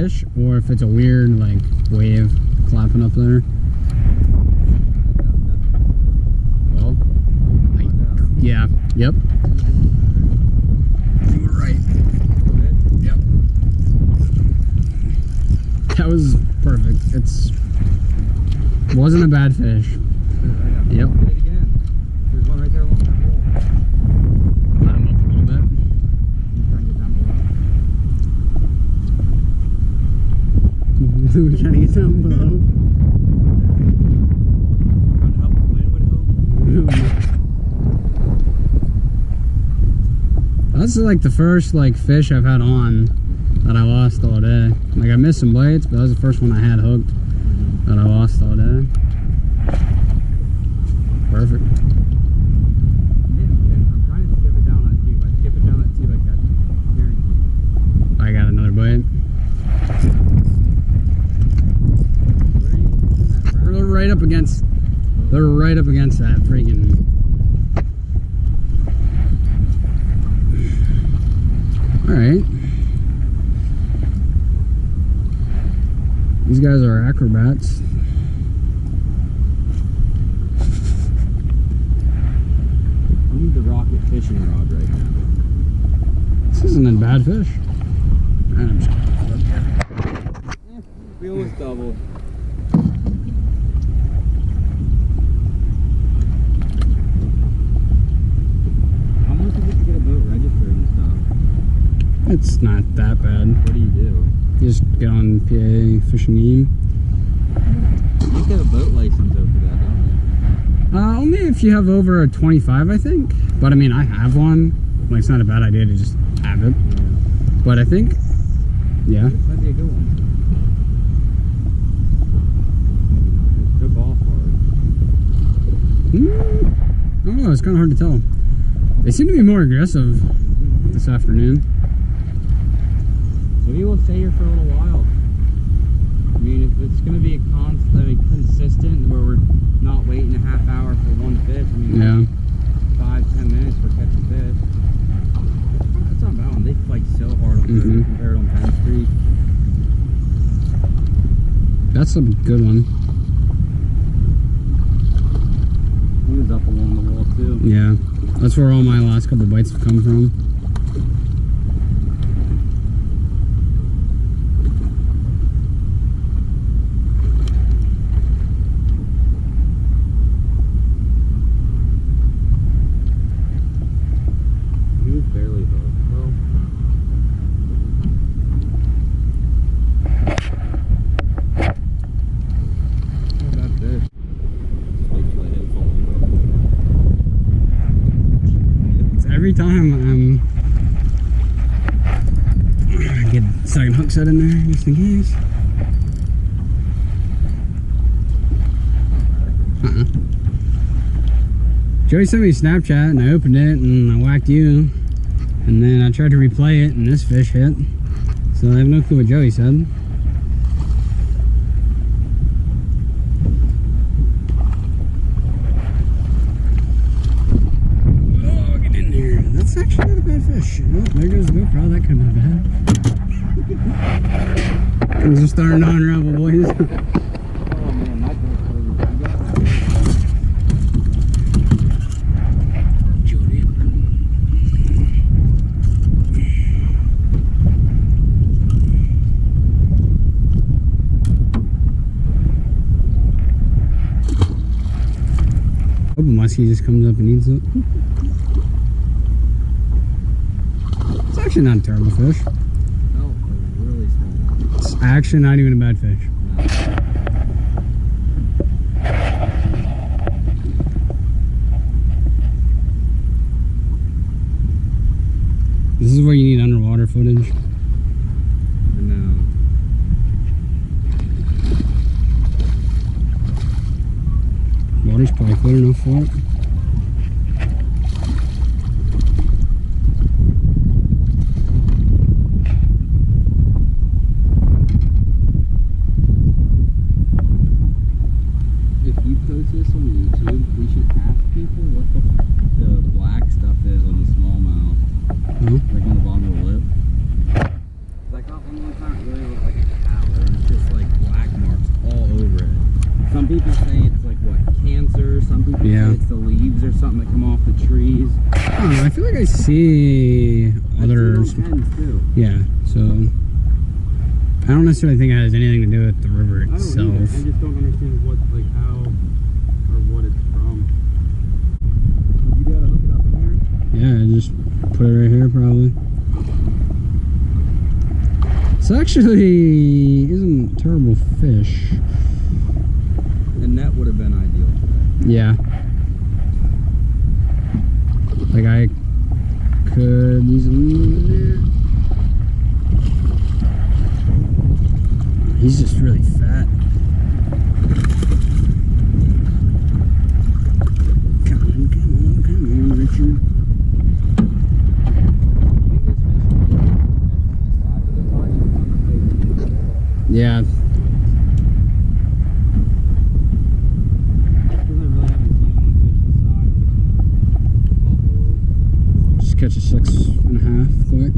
fish or if it's a weird like wave clapping up there. Well, yeah, yep. You were right. Yep. That was perfect. Wasn't a bad fish. Yep. There's one right there along that hole. Let him up a little bit. We're trying to get down below. Trying to help the wind would hope. That's like the first like fish I've had on that I lost all day. Like I missed some bites, but that was the first one I had hooked that I lost all day. Perfect. I'm trying to skip it down that tube. I skip it down that tube, I catch it. Guaranteed. I got another bite. They're right up against. They're right up against that freaking. All right. These guys are acrobats. I need the rocket fishing rod right now. This isn't a bad fish. I'm just We almost doubled. How much did we get a boat registered and stuff? It's not that bad. What do? You just get on PA fishing game. You have to have a boat license though for that, don't you? Only if you have over a 25, I think. But I mean, I have one. Like, it's not a bad idea to just have it. Yeah. But I think, yeah. This might be a good one. It took off hard. I don't know, it's kind of hard to tell. They seem to be more aggressive this afternoon. Maybe we'll stay here for a little while. I mean, if it's going to be consistent where we're not waiting a half hour for one fish, I mean, Yeah. 5-10 minutes for catching fish. That's not bad one. They fight so hard up there compared on Penn Street. That's a good one. He was up along the wall too. Yeah. That's where all my last couple bites have come from. He was barely hooked. Well, not a bad fish. Just wait till I hit falling. Every time I get a second hook set in there, just in case. Joey sent me a Snapchat and I opened it and I whacked you. And then I tried to replay it and this fish hit. So I have no clue what Joey said. Oh, get in here. That's actually not a bad fish. Oh, there goes the GoPro. That could have been bad. Things are starting to unravel, boys. Oh man, that goes Unless he just comes up and eats it. It's actually not a terrible fish. No, a really small one. It's actually not even a bad fish. This is where you need underwater footage. I know. Water's probably clear enough for it. If you post this on YouTube, we should ask people what the black stuff is on the smallmouth. Oh. Like on the bottom of the lip. I caught one time, it really looked like Some people say it's like what, cancer. Some people say it's the leaves or something that come off the trees. I don't know. I feel like I see others. Too. Yeah. So I don't necessarily think it has anything to do with the river itself. I just don't understand what, like, how or what it's from. You gotta hook it up in here? Yeah, just put it right here probably. This actually isn't a terrible fish. The net would have been ideal today. Yeah. Like I could use him. He's just really fat. Come on, Richard. Yeah. Just catch a 6.5 quick.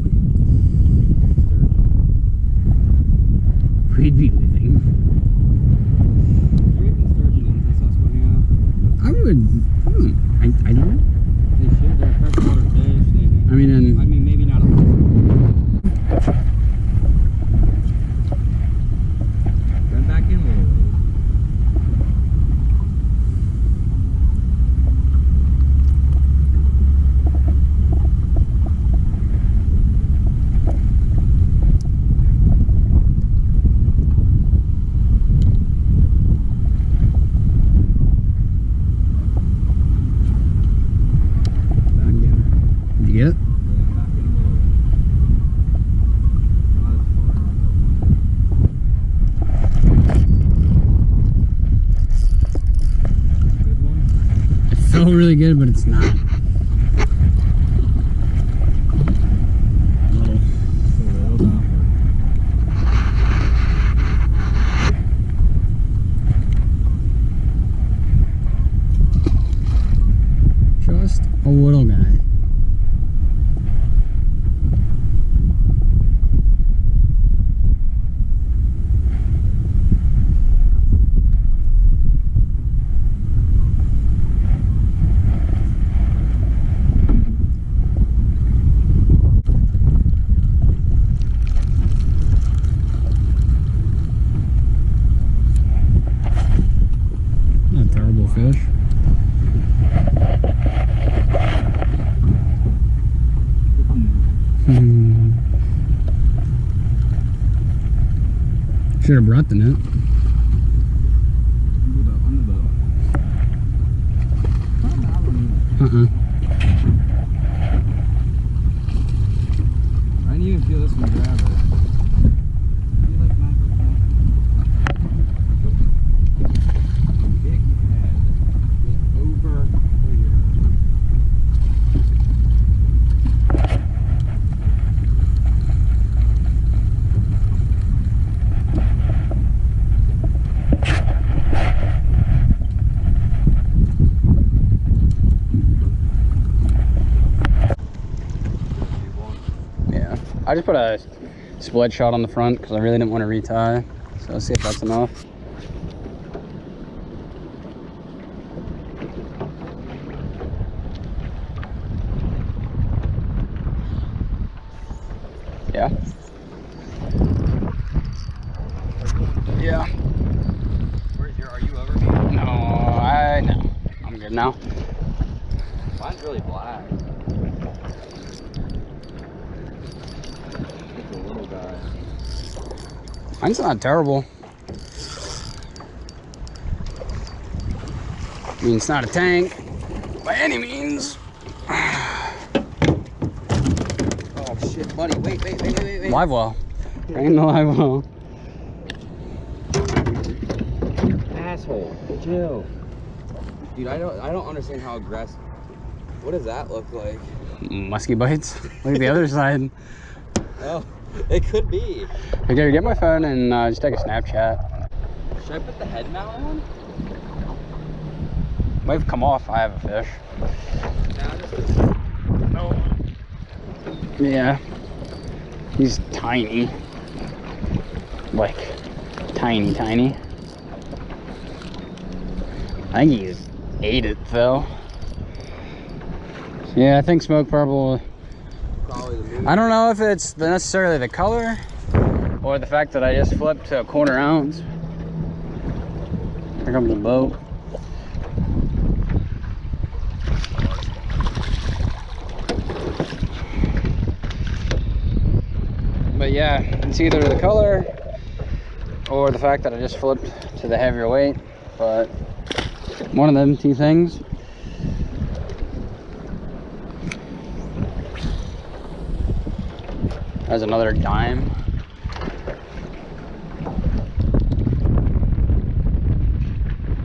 We'd be leaving. I would. I don't know. They should. They're freshwater fish. I mean, maybe not a run back in a little ways. Did you get it? It felt really good, but it's not. Just a little guy. Not a terrible fish. Should have brought the net. I didn't even feel this one grab it. You like microphone? Big head is over here. Yeah. I just put a split shot on the front because I really didn't want to retie. So let's see if that's enough. Yeah. Yeah. Are you over here? No, I'm good now. Mine's really black. It's a little guy. Mine's not terrible. I mean, it's not a tank by any means. Oh shit, buddy! Wait! Live well. Ain't no live well. Asshole! Chill. Dude, I don't understand how aggressive. What does that look like? Musky bites. Look at the other side. Oh, it could be. Hey, Gary, get my phone and just take a Snapchat. Should I put the head mount on? Might have come off. I have a fish. No. Yeah. He's tiny. Like, tiny. I think he ate it though. Yeah, I think smoke purple. Probably the move. I don't know if it's necessarily the color or the fact that I just flipped to a 1/4 ounce. Here comes the boat. But yeah, it's either the color or the fact that I just flipped to the heavier weight, but one of them two things. There's another dime.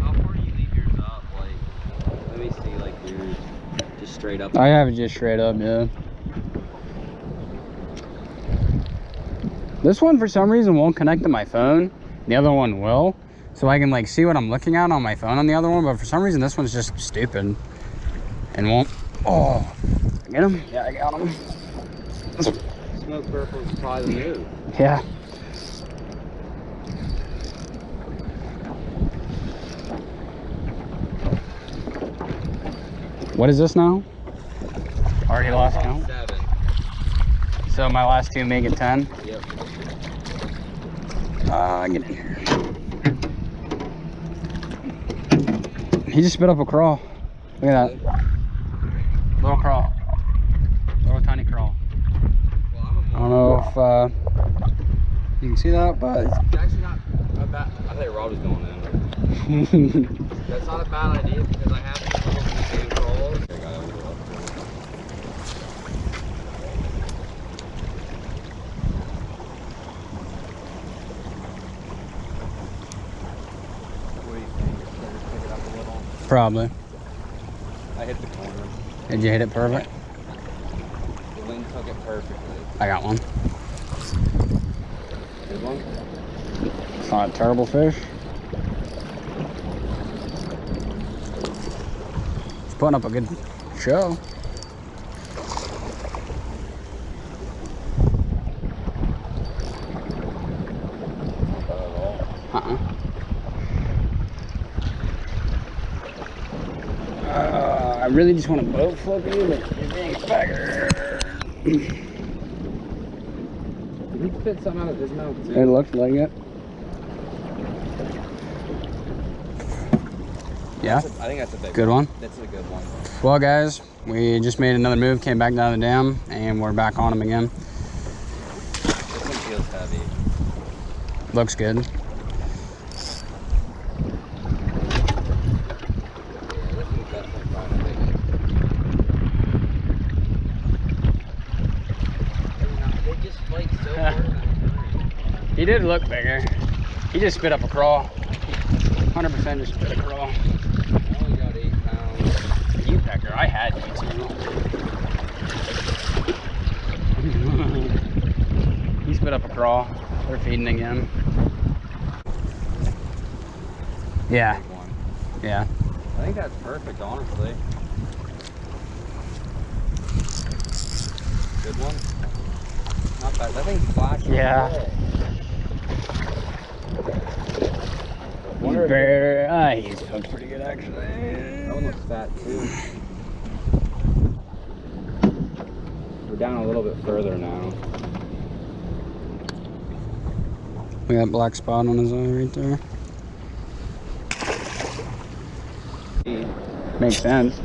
How far do you leave yours up? Like, let me see, like yours just straight up. I have it just straight up, yeah. This one for some reason won't connect to my phone. The other one will. So I can like see what I'm looking at on my phone on the other one, but for some reason this one's just stupid and won't. Oh, get him? Yeah, I got him. Smoke purple is probably the move. Yeah. What is this now? Already lost count. 7. So my last two make it 10. Yep. Get in here. He just spit up a crawl. Look at that. Little crawl. Little tiny crawl. I don't know if you can see that, but It's actually not a bad. I think Rod was going in. That's not a bad idea because I have these little sand crawls. Okay, got it. What do you think? Should I just pick it up a little? probably. I hit the corner. Did you hit it perfect? The wind took it perfectly. I got one. Good one. It's not a terrible fish. It's putting up a good show. I really just want to boat flip you, but you're being a beggar. Did he spit something out of his mouth too? It looked like it. Yeah, I think that's a big good one. That's a good one. Well, guys, we just made another move, came back down the dam, and we're back on them again. This one feels heavy. Looks good. Yeah, this one's definitely fine, I think. They just spike so hard. He did look bigger. He just spit up a crawl. 100% just spit a crawl. I only got 8 pounds. You pecker, I had you too. He spit up a crawl. They're feeding again. Yeah, Big one. yeah. I think that's perfect, honestly. Good one. Not bad. That thing's flashing. Yeah. Wonder if He's hooked pretty good actually. that one looks fat too. We're down a little bit further now. We got a black spot on his eye right there. Makes sense.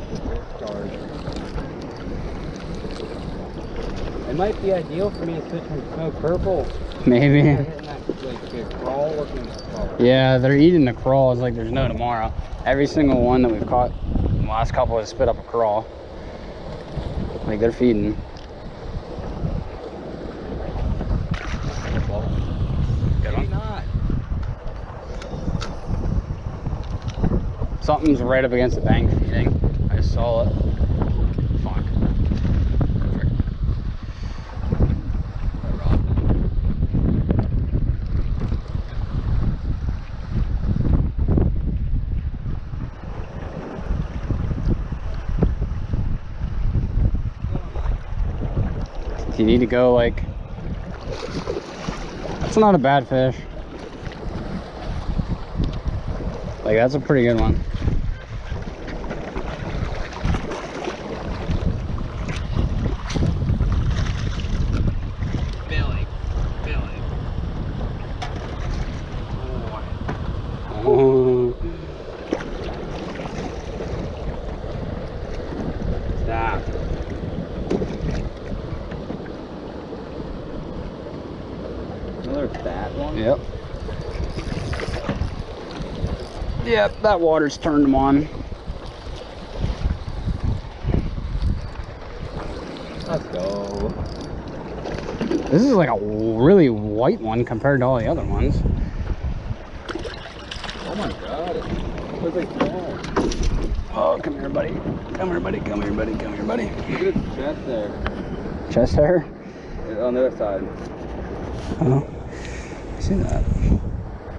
It might be ideal for me to switch from smoke purple. Maybe. Hitting that like good crawl looking crawl. Yeah, they're eating the crawls like there's no tomorrow. Every single one that we've caught in the last couple has spit up a crawl. Like they're feeding. Good Maybe one. not. Something's right up against the bank feeding. I just saw it. Fuck. Perfect. You need to go like, that's not a bad fish. Like that's a pretty good one. Yep, that water's turned them on. Let's go. This is like a really white one compared to all the other ones. Oh my god, it looks like small. Oh, come here, buddy. Come here, buddy. Come here, buddy. Come here, buddy. Look at his chest there. Chest hair? On the other side. Oh, I see that.